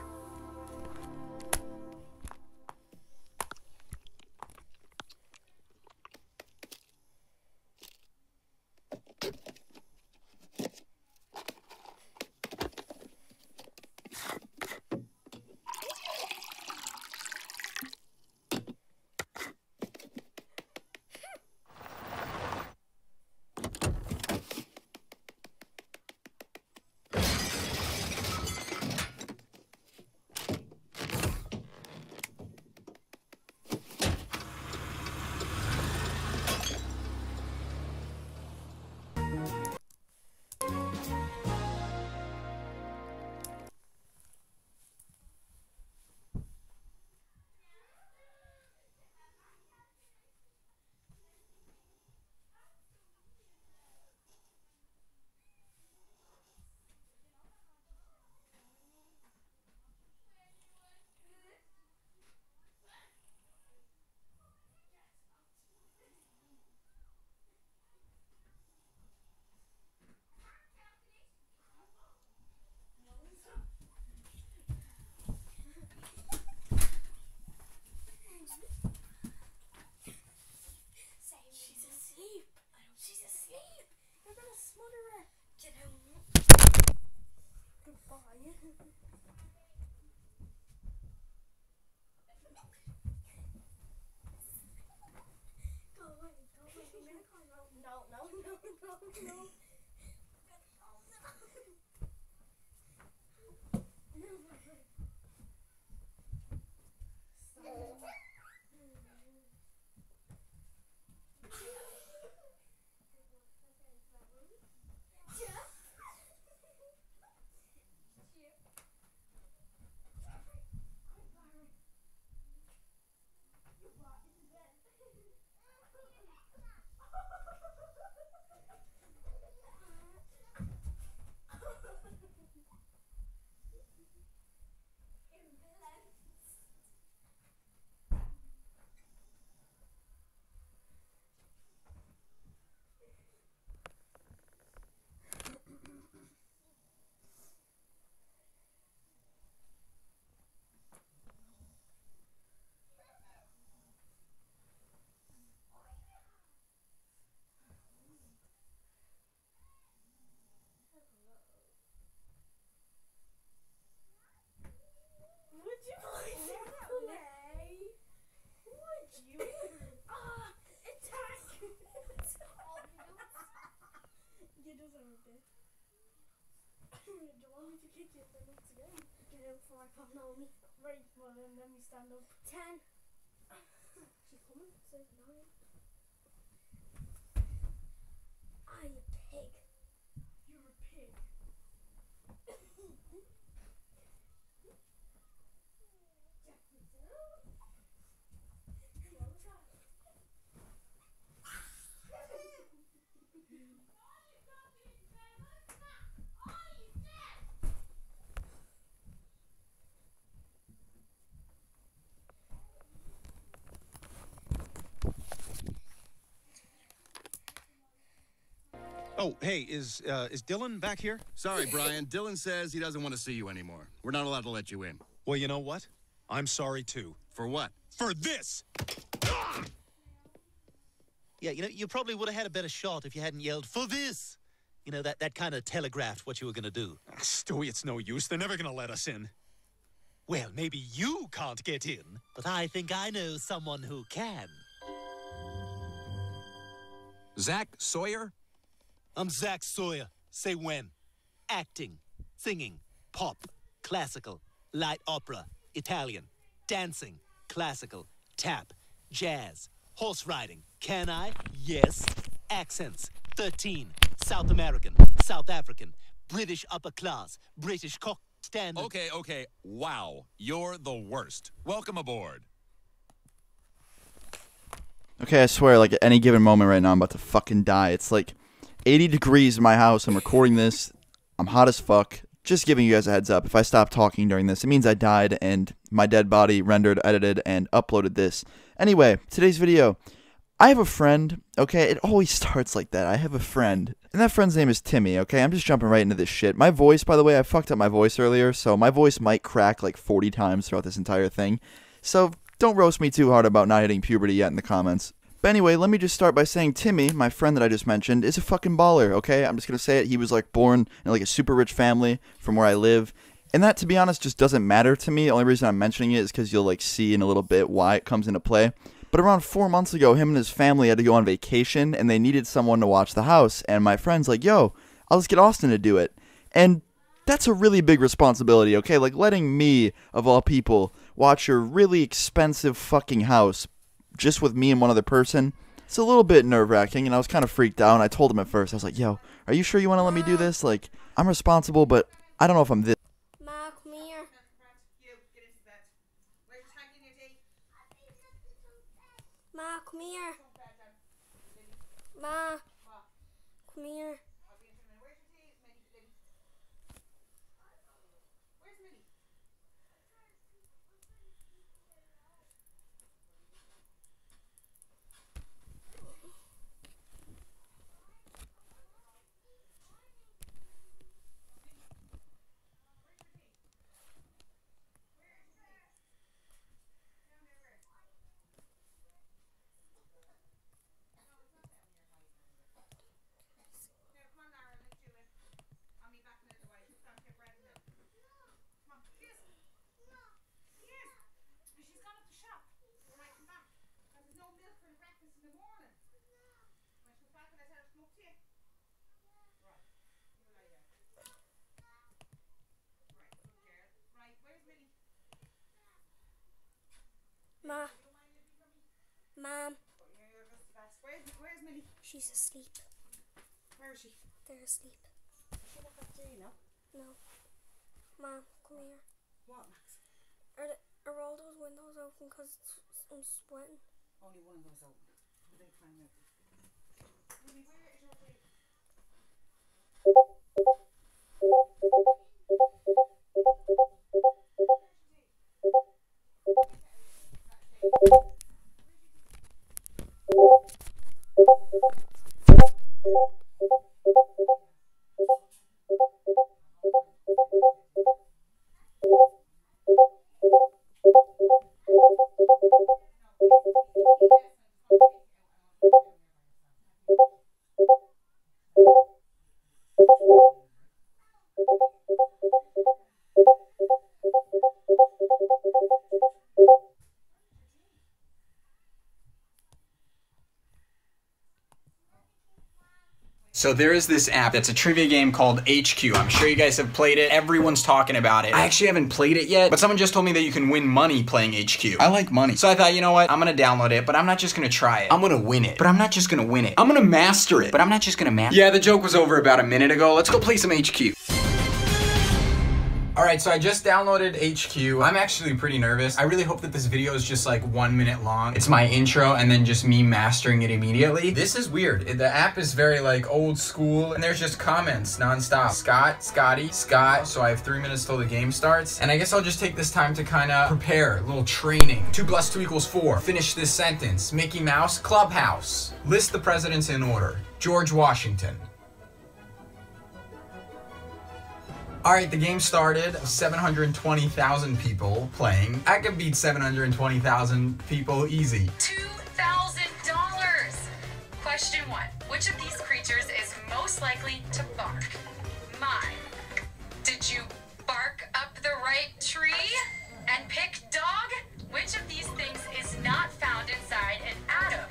[SPEAKER 23] She's asleep. You're gonna smother her. Get out. Goodbye. Go away. No. kick you the nuts again. Get out before I can't know me. Right, well then let me stand up. 10. She's coming. Say 9. Ah, you pig. You're a pig. Oh, hey, is Dylan back here?
[SPEAKER 2] Sorry, Brian. Dylan says he doesn't want to see you anymore. We're not allowed to let you in.
[SPEAKER 23] Well, you know what? I'm sorry, too.
[SPEAKER 2] For what?
[SPEAKER 23] For this!
[SPEAKER 4] Yeah, you know, you probably would have had a better shot if you hadn't yelled, "For this!" You know, that kind of telegraphed what you were going to do.
[SPEAKER 23] Stewie, it's no use. They're never going to let us in.
[SPEAKER 4] Well, maybe you can't get in, but I think I know someone who can.
[SPEAKER 28] Zach Sawyer?
[SPEAKER 4] I'm Zach Sawyer. Say when. acting, singing, pop, classical, light opera, Italian, dancing, classical, tap, jazz, horse riding. Can I? Yes. Accents, 13, South American, South African, British upper class, British cock standard.
[SPEAKER 28] Okay. Wow. You're the worst. Welcome aboard.
[SPEAKER 5] Okay, I swear, like, at any given moment right now, I'm about to fucking die. It's like 80 degrees in my house. I'm recording this. I'm hot as fuck. Just giving you guys a heads up. If I stop talking during this, it means I died and my dead body rendered, edited, and uploaded this. Anyway, today's video. I have a friend, okay? It always starts like that. I have a friend. And that friend's name is Timmy, okay? I'm just jumping right into this shit. My voice, by the way, I fucked up my voice earlier, so my voice might crack like 40 times throughout this entire thing. So don't roast me too hard about not hitting puberty yet in the comments. But anyway, let me just start by saying Timmy, my friend that I just mentioned, is a fucking baller, okay? I'm just gonna say it. He was like born in like a super rich family from where I live. And that, to be honest, just doesn't matter to me. The only reason I'm mentioning it is because you'll like see in a little bit why it comes into play. But around 4 months ago, him and his family had to go on vacation, and they needed someone to watch the house. And my friend's like, yo, I'll just get Austin to do it. And that's a really big responsibility, okay? Like, letting me, of all people, watch your really expensive fucking house just with me and one other person, it's a little bit nerve-wracking, and I was kind of freaked out. And I told him at first, I was like, yo, are you sure you want to let me do this? Like, I'm responsible, but I don't know if I'm this.
[SPEAKER 12] Ma, come here. Ma, come here. Ma, come here. Ma. Mom.
[SPEAKER 7] Where's Millie?
[SPEAKER 12] She's asleep.
[SPEAKER 7] Where is she?
[SPEAKER 12] They're asleep.
[SPEAKER 7] She left up there, you know?
[SPEAKER 12] No. Mom, come here.
[SPEAKER 7] What, Max?
[SPEAKER 12] Are all those windows open because I'm sweating?
[SPEAKER 7] Only one of those open. They climb out. Millie, where is your baby?
[SPEAKER 6] So there is this app that's a trivia game called HQ. I'm sure you guys have played it. Everyone's talking about it. I actually haven't played it yet, but someone just told me that you can win money playing HQ. I like money. So I thought, you know what? I'm gonna download it, but I'm not just gonna try it. I'm gonna win it, but I'm not just gonna win it. I'm gonna master it, but I'm not just gonna master it. Yeah, the joke was over about a minute ago. Let's go play some HQ. Alright, so I just downloaded HQ. I'm actually pretty nervous. I really hope that this video is just like 1 minute long. It's my intro and then just me mastering it immediately. This is weird. The app is very like old school and there's just comments nonstop. Scott, Scotty, Scott. So I have 3 minutes till the game starts. And I guess I'll just take this time to kind of prepare, a little training. 2 + 2 = 4. Finish this sentence. Mickey Mouse, Clubhouse. List the presidents in order. George Washington. Alright, the game started. 720,000 people playing. I could beat 720,000 people easy.
[SPEAKER 8] $2,000. Question 1. Which of these creatures is most likely to bark? Mime. Did you bark up the right tree and pick dog? Which of these things is not found inside an atom?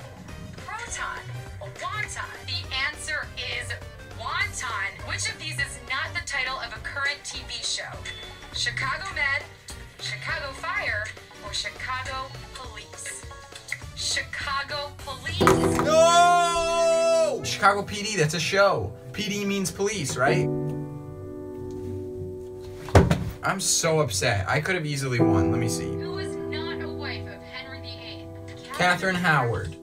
[SPEAKER 8] Proton or wonton? The answer is wonton. Which of these is not the title Chicago Med, Chicago Fire, or Chicago Police? Chicago Police.
[SPEAKER 6] No! Chicago PD, that's a show. PD means police, right? I'm so upset. I could have easily won. Let me see.
[SPEAKER 8] Who was not a wife of Henry VIII?
[SPEAKER 6] Catherine Howard.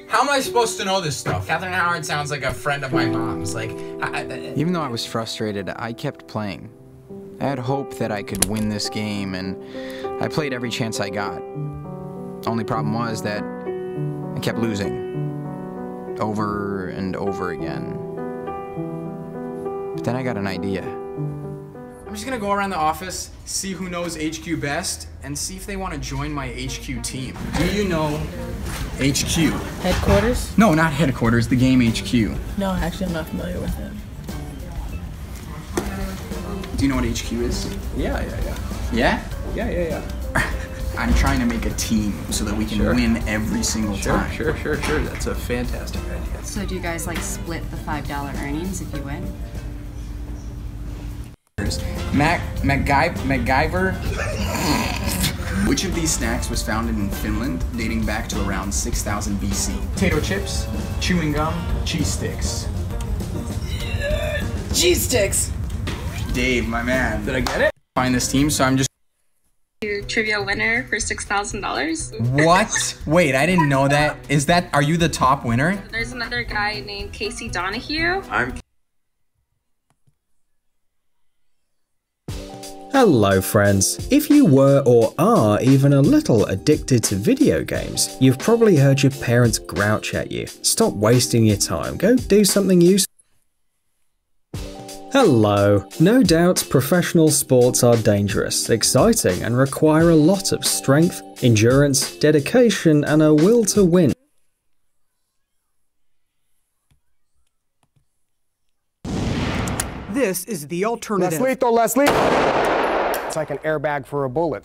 [SPEAKER 6] How am I supposed to know this stuff? Catherine Howard sounds like a friend of my mom's. Like,
[SPEAKER 9] Even though I was frustrated, I kept playing. I had hope that I could win this game, and I played every chance I got. Only problem was that I kept losing. Over and over again. But then I got an idea.
[SPEAKER 6] I'm just gonna go around the office, see who knows HQ best, and see if they want to join my HQ team. Do you know HQ?
[SPEAKER 10] Headquarters?
[SPEAKER 6] No, not headquarters, the game HQ.
[SPEAKER 10] No, actually I'm not familiar with it.
[SPEAKER 6] Do you know what HQ is? Yeah? Yeah? Yeah. I'm trying to make a team so that we can win every single time. Sure. That's a fantastic idea.
[SPEAKER 11] So do you guys like split the $5 earnings if you win?
[SPEAKER 6] MacGyver. Which of these snacks was founded in Finland, dating back to around 6000 BC? Potato chips, chewing gum, cheese sticks.
[SPEAKER 10] Cheese sticks!
[SPEAKER 6] Dave, my man. Did I get it? Find this team, so I'm just...
[SPEAKER 13] Trivia winner for $6,000.
[SPEAKER 6] What? Wait, I didn't know that. Are you the top winner?
[SPEAKER 13] There's another guy named Casey Donahue.
[SPEAKER 14] Hello friends. If you were or are even a little addicted to video games, you've probably heard your parents grouch at you. Stop wasting your time, go do something useful. Hello. No doubt professional sports are dangerous, exciting, and require a lot of strength, endurance, dedication, and a will to win.
[SPEAKER 15] This is the alternative.
[SPEAKER 16] Less lethal. It's like an airbag for a bullet.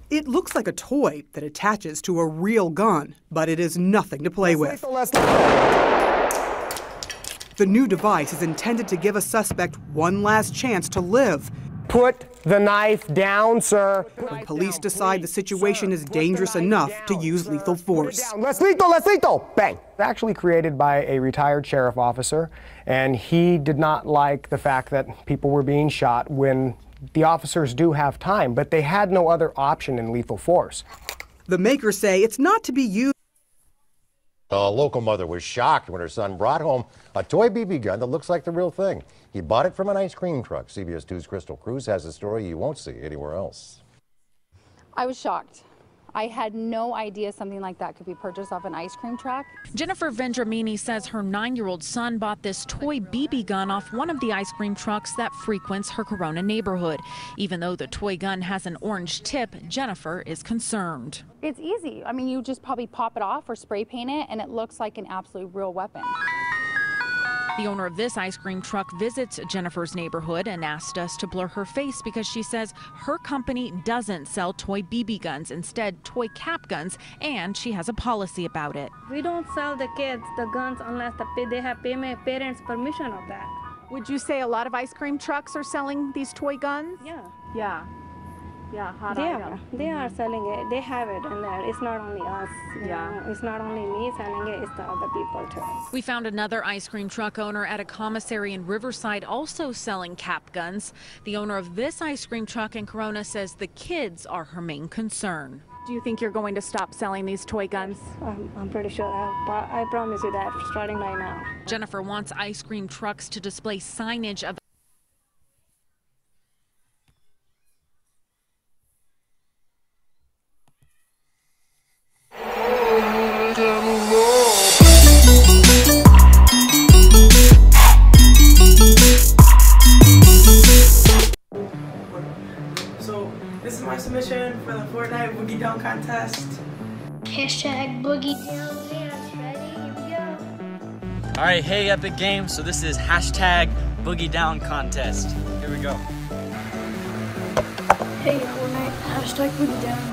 [SPEAKER 15] It looks like a toy that attaches to a real gun, but it is nothing to play with.
[SPEAKER 16] Less lethal.
[SPEAKER 15] The new device is intended to give a suspect one last chance to live.
[SPEAKER 16] Put the knife down, sir.
[SPEAKER 15] When police decide the situation is dangerous enough to use lethal force.
[SPEAKER 16] Less lethal! Bang! It's actually created by a retired sheriff officer, and he did not like the fact that people were being shot when the officers do have time, but they had no other option in lethal force.
[SPEAKER 15] The makers say it's not to be used.
[SPEAKER 17] A local mother was shocked when her son brought home a toy BB gun that looks like the real thing. He bought it from an ice cream truck. CBS 2's Crystal Cruz has a story you won't see anywhere else.
[SPEAKER 29] I was shocked. I had no idea something like that could be purchased off an ice cream truck.
[SPEAKER 30] Jennifer Vendramini says her 9-year-old son bought this toy BB gun off one of the ice cream trucks that frequents her Corona neighborhood. Even though the toy gun has an orange tip, Jennifer is concerned.
[SPEAKER 29] It's easy. I mean, you just probably pop it off or spray paint it, and it looks like an absolute real weapon.
[SPEAKER 30] The owner of this ice cream truck visits Jennifer's neighborhood and asked us to blur her face because she says her company doesn't sell toy BB guns, instead toy cap guns, and she has a policy about it.
[SPEAKER 31] We don't sell the kids the guns unless they have parents' permission of that.
[SPEAKER 32] Would you say a lot of ice cream trucks are selling these toy guns?
[SPEAKER 31] Yeah. They are selling it. They have it in there. It's not only us. You know? It's not only me selling it, it's the other people too.
[SPEAKER 30] We found another ice cream truck owner at a commissary in Riverside also selling cap guns. The owner of this ice cream truck in Corona says the kids are her main concern.
[SPEAKER 32] Do you think you're going to stop selling these toy guns?
[SPEAKER 31] I'm pretty sure. I promise you that starting right now.
[SPEAKER 30] Jennifer wants ice cream trucks to display signage of
[SPEAKER 10] So, this is my submission for the Fortnite Boogie Down contest.
[SPEAKER 12] Hashtag Boogie Down dance. Ready? Here we go.
[SPEAKER 33] All right, hey Epic Games. So this is hashtag Boogie Down contest. Here we go.
[SPEAKER 12] Hey Fortnite, hashtag Boogie Down.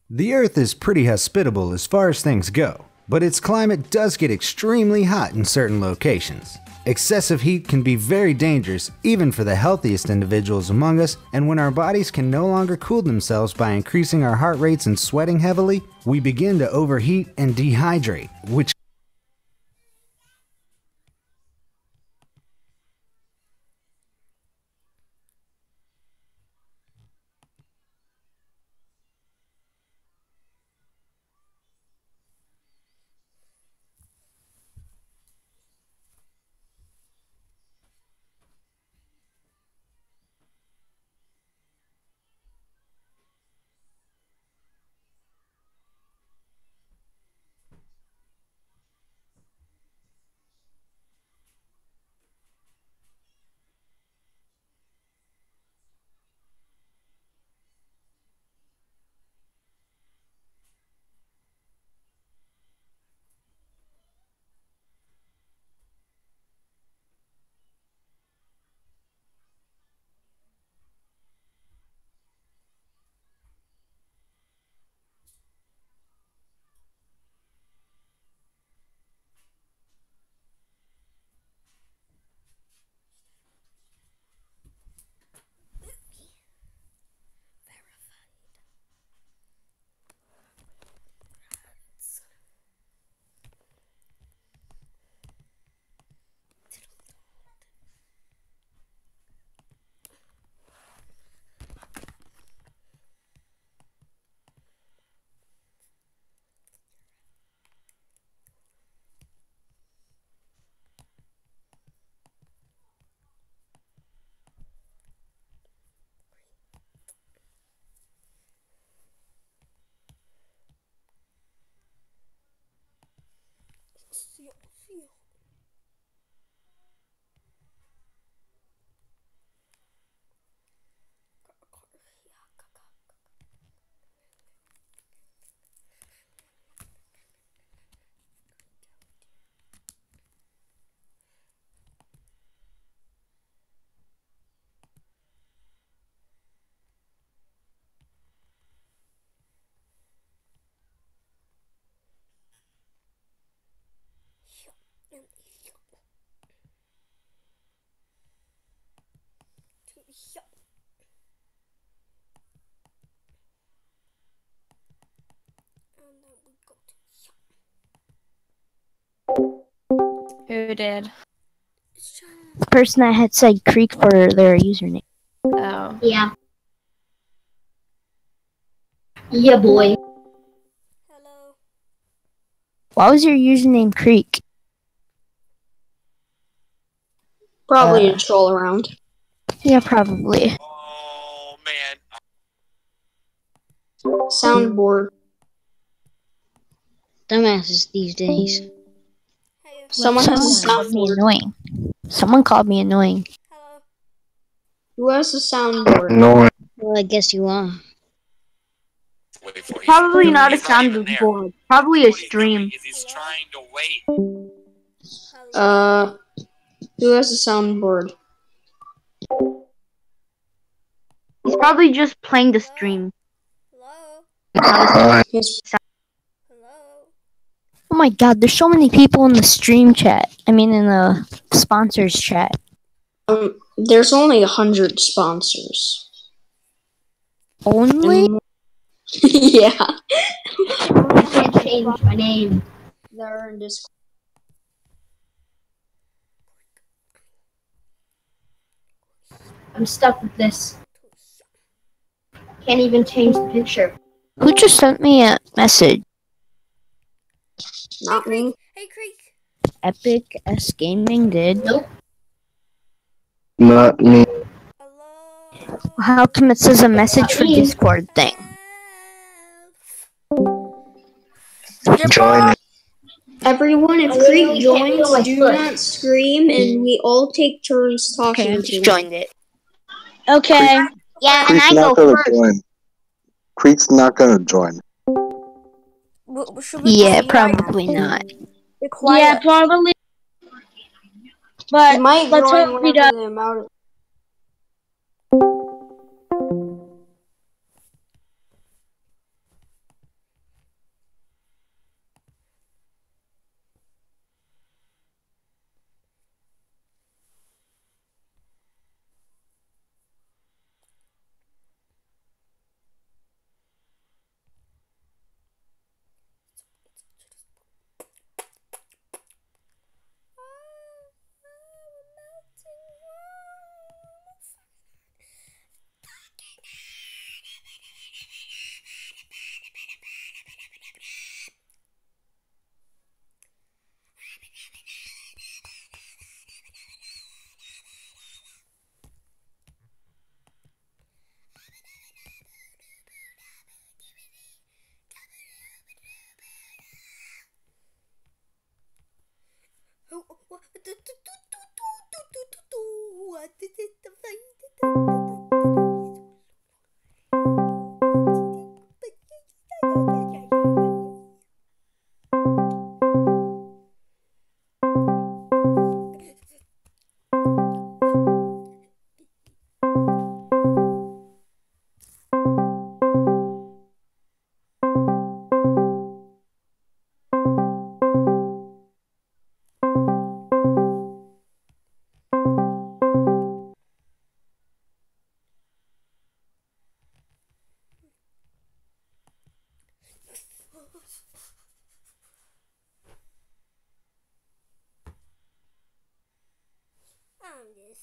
[SPEAKER 1] The Earth is pretty hospitable as far as things go, but its climate does get extremely hot in certain locations. Excessive heat can be very dangerous even for the healthiest individuals among us, and when our bodies can no longer cool themselves by increasing our heart rates and sweating heavily, we begin to overheat and dehydrate, which
[SPEAKER 2] Who did?
[SPEAKER 3] The person that had said Creek for their username.
[SPEAKER 2] Oh.
[SPEAKER 3] Yeah. Yeah, boy. Why was your username Creek?
[SPEAKER 18] Probably a troll around.
[SPEAKER 3] Yeah, probably.
[SPEAKER 18] Soundboard.
[SPEAKER 3] Dumbasses these days.
[SPEAKER 18] Someone has a
[SPEAKER 3] called me
[SPEAKER 18] soundboard.
[SPEAKER 3] annoying. Someone called me annoying.
[SPEAKER 18] Who has a soundboard?
[SPEAKER 3] No. Well, I guess you are.
[SPEAKER 18] Probably not a soundboard. Probably a stream. Who has a soundboard? He's probably just playing the stream.
[SPEAKER 3] Oh my god, there's so many people in the stream chat. I mean, in the sponsors chat.
[SPEAKER 18] There's only 100 sponsors.
[SPEAKER 3] Only?
[SPEAKER 18] Yeah.
[SPEAKER 3] I can't change my name.
[SPEAKER 18] They're in Discord.
[SPEAKER 3] I'm stuck with this. Can't even change the picture. Who just sent me a message?
[SPEAKER 18] Not me.
[SPEAKER 12] Hey, Creek.
[SPEAKER 3] Epic S Gaming did. Nope.
[SPEAKER 19] Not me.
[SPEAKER 3] How come it says a message for Discord thing?
[SPEAKER 19] Join.
[SPEAKER 18] Everyone, if Creek joins, do not scream, and we all take turns talking
[SPEAKER 3] Okay, I
[SPEAKER 18] to
[SPEAKER 3] just
[SPEAKER 18] him.
[SPEAKER 3] joined it. Okay. Yeah, and
[SPEAKER 19] Creek's
[SPEAKER 3] I go
[SPEAKER 19] not gonna
[SPEAKER 3] first.
[SPEAKER 19] join. Creek's not gonna join.
[SPEAKER 3] Yeah, probably not.
[SPEAKER 18] Yeah,
[SPEAKER 3] probably.
[SPEAKER 18] But he might join whenever the amount of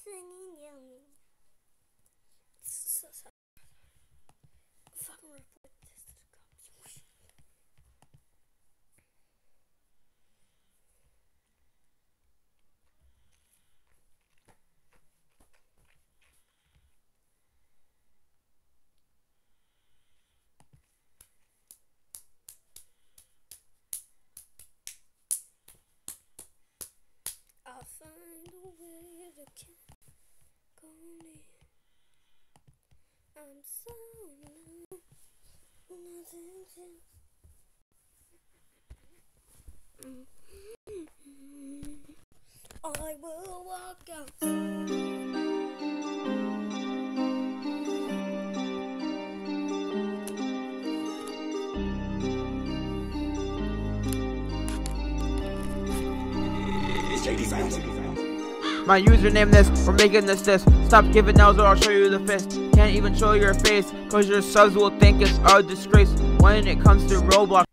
[SPEAKER 12] singing, yelling. So fucking report this to the cops. I'll find a way to keep going. I'm so alone, nothing to. I will walk out.
[SPEAKER 4] My username this, we're making this. Stop giving L's or I'll show you the fist. Can't even show your face, cause your subs will think it's a disgrace when it comes to Roblox.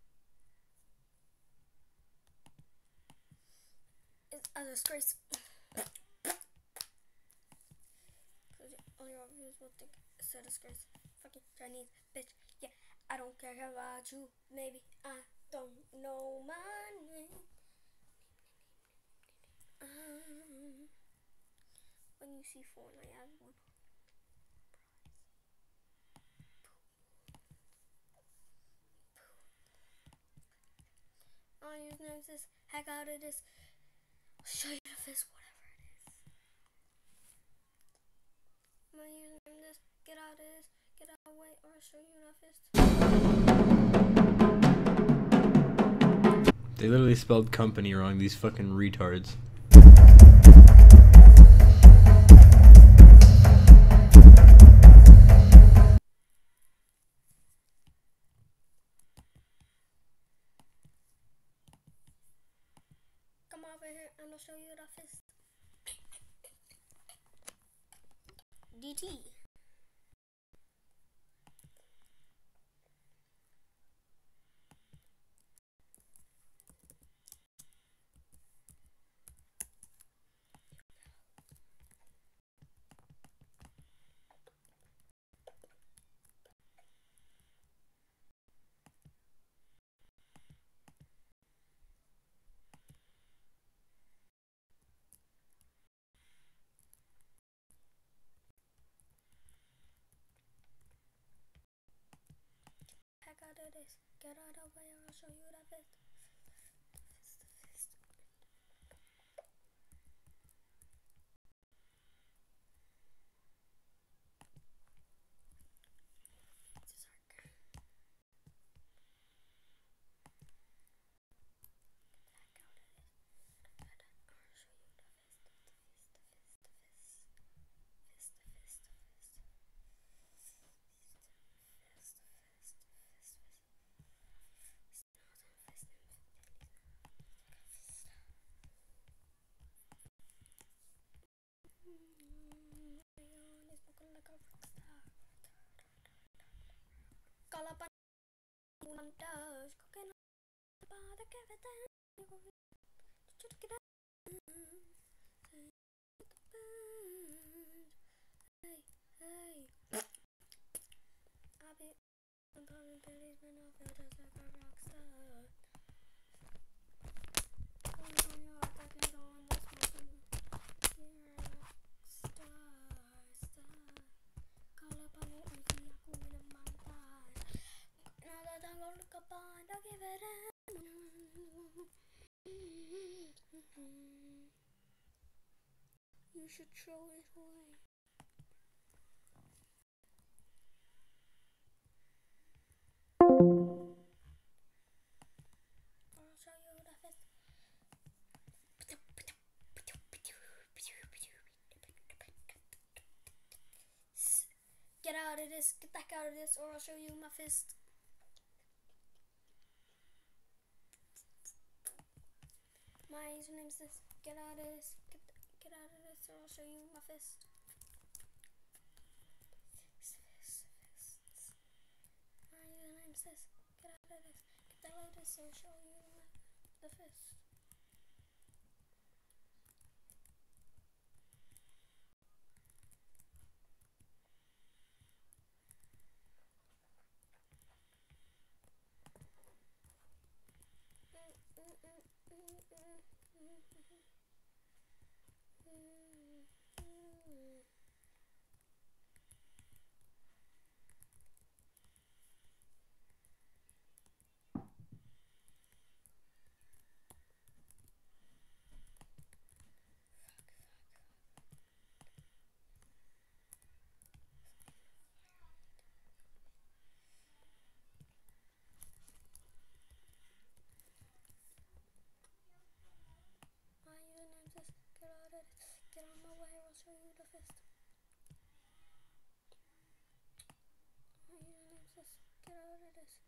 [SPEAKER 12] It's a disgrace. All your viewers will think it's a disgrace. Fucking Chinese bitch. Yeah, I don't care about you. Maybe I don't know my name. When you see Fortnite, I have one. All your names is heck out of this. I'll show you the fist, whatever it is. My username is get out of this, get out of the way, or I'll show you the fist.
[SPEAKER 5] They literally spelled company wrong, these fucking retards.
[SPEAKER 12] Come over here and I'll show you the fist. DT. Heck out of this. Get out of the way or I'll show you the fist. Fist. You should throw it away. I'll show you the fist. Get out of this, get back out of this, or I'll show you my fist. My username is this. Get out of this, get out of this, or I'll show you my fist. My username is this. Get out of this, get out of this, or I'll show you the fist. My username says get out of it. Get on my way, I'll show you the fist. My username says get out of this.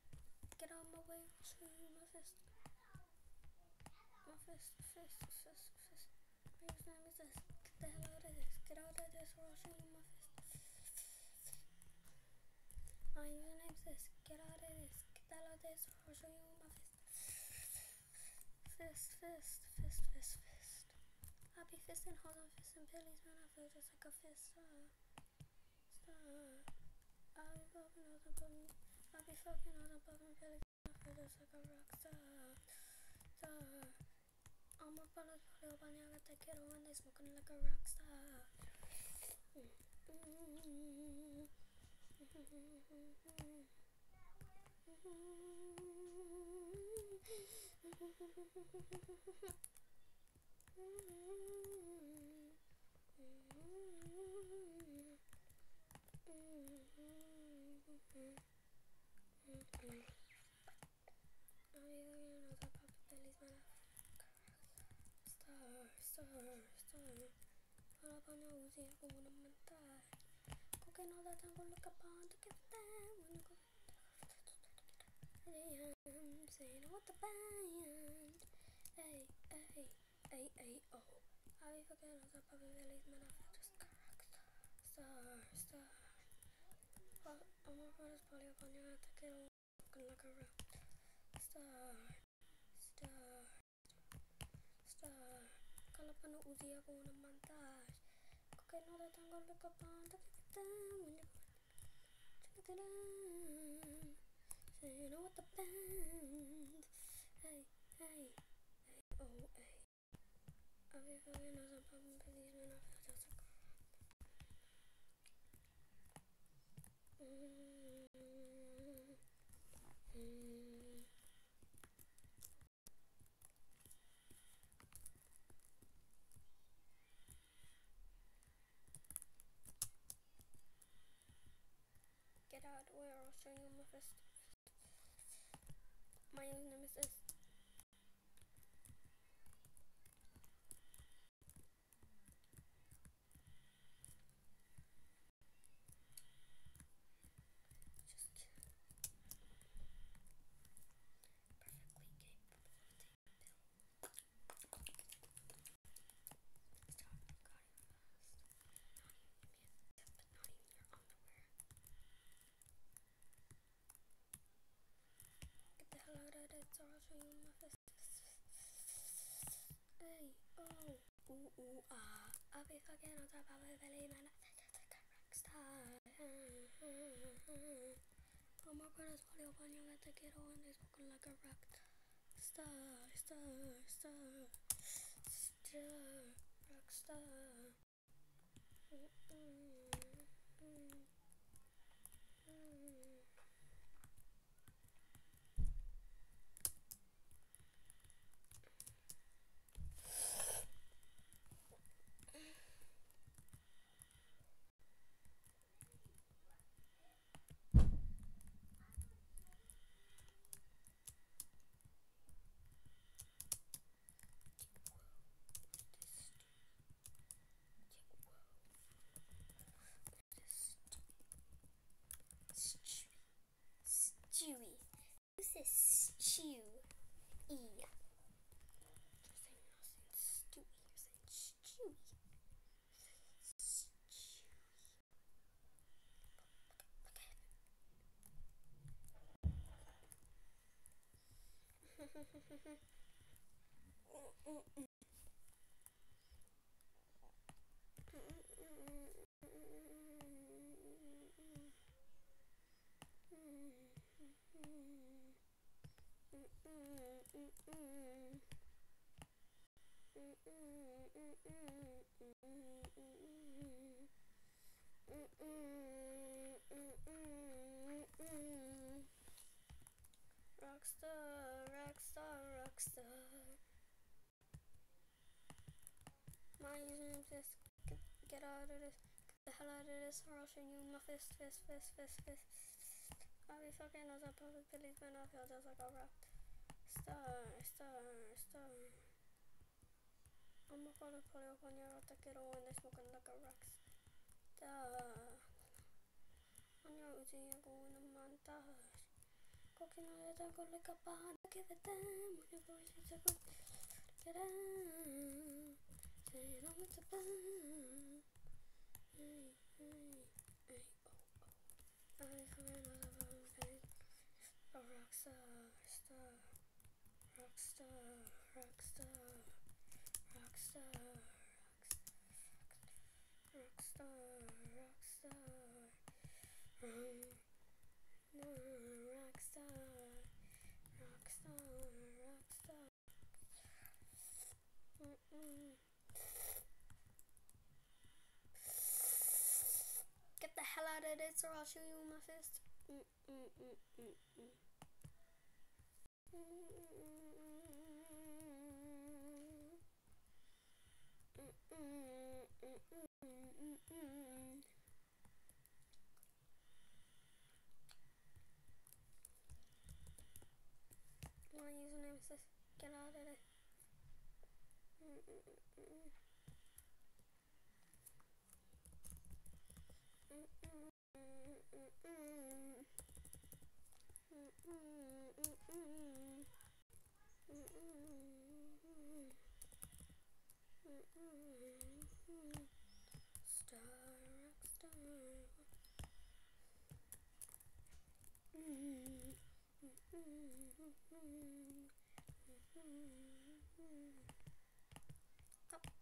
[SPEAKER 12] Get out of my way, I'll show you my fist. My fist. My username is this. Get the hell out of this. Get out of this or I'll show you my fist. My username says get out of this. Get the hell out of this or I'll show you my fist. Fist. I'll be fisting, hold on, fisting pillies, man. I feel just like a fist. I'll be fucking all the pumping pillies. I feel just like a rock star. All my brothers probably up on you, I got that kiddo and they smoking like a rock star. Star. All up on your Uzi, I'm gonna mentar. Cooking all that time, go look upon to get them when you go. I'm saying what the band. Hey, oh. I'll be fucking on top of the bellies, man. I feel just star. I'm gonna put this poly up on your head to get all looking like a rock. Star. Call up on the Uzi, I'm gonna montage. Cooking all the time, go look upon to get them when you go. Check it out. Saying what the band. Hey, oh, hey. I'll be fucking on some pumping pillies, man. I feel just like get out of the way or I'll show you my fist. My username is this. Just perfectly capable of taking a pill. Stop, got it fast. Not even your underwear. Get the hell out of it, or I'll show you my fist. Hey, oh, ooh, ah. I'll be fucking on top of my belly, man. I'm like a rock star. All my brothers probably up on you, got the kiddo and they smoking like a rock star. Rock star. Stewie. Who says stew? You're saying Stewie. You're saying Stewie. Rockstar, rockstar, rockstar. My username says get out of this, get the hell out of this, or I'll show you my fist. I'll be fucking as a public policeman, I feel just like a rock star. I'm a photo polio on your taquero and they're smoking like a rock star. On your Uzi, you're going a montage. Cooking on it, I go like a bond. Give it them when your voice is a good. Get out. Say, no, it's a band. Hey, oh. I'm coming out of a thing. A rockstar, Get the hell out of this or I'll shoot you with my fist. My username says get out of it.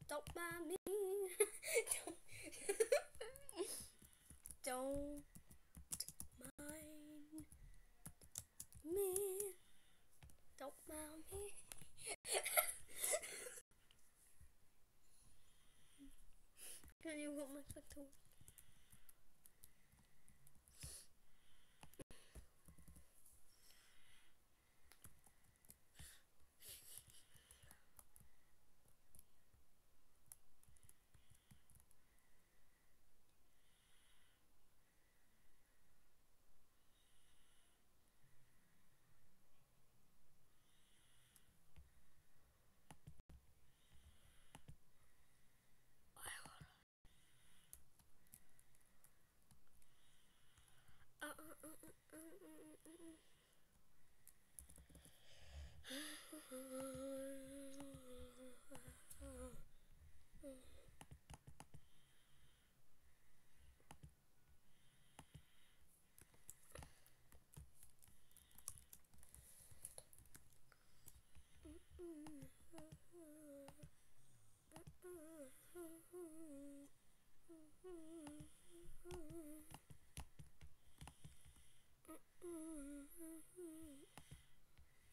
[SPEAKER 12] Don't mind me. Don't mind me. Don't mind me. Can you hold my spectacles?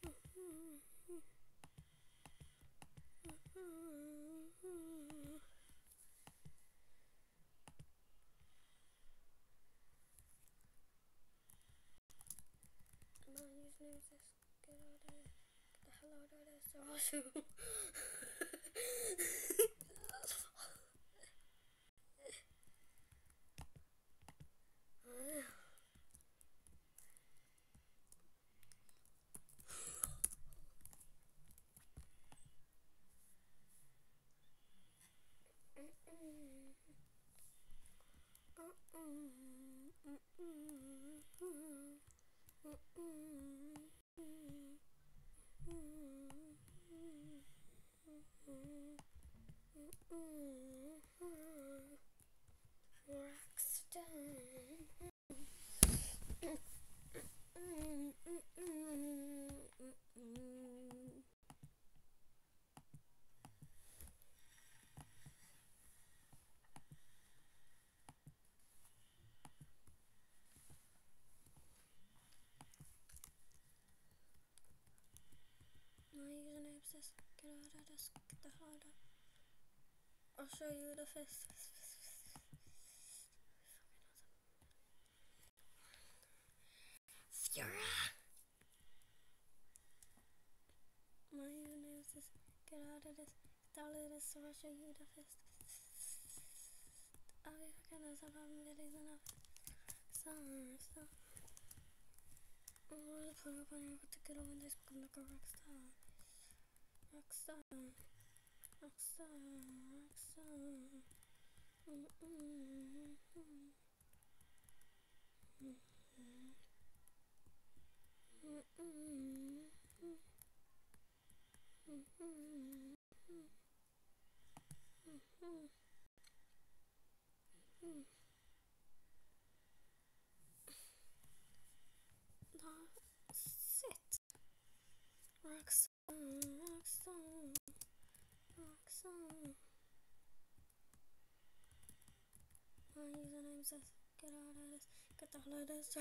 [SPEAKER 12] My username is this. Get out of there. Get the hell out of this or I'll shoot. My username says get out of this, get the hell out of. I'll show you the fist. Fiora! My username is this. Get out of this. Get out of this, or I'll show you the fist. I'll be fucking us up, I'm getting enough. Star. I'm gonna put up on you, but to get over this, become like a rock star. Rockstar. That's it. Rockstar. My username says, get out of this, get out of this.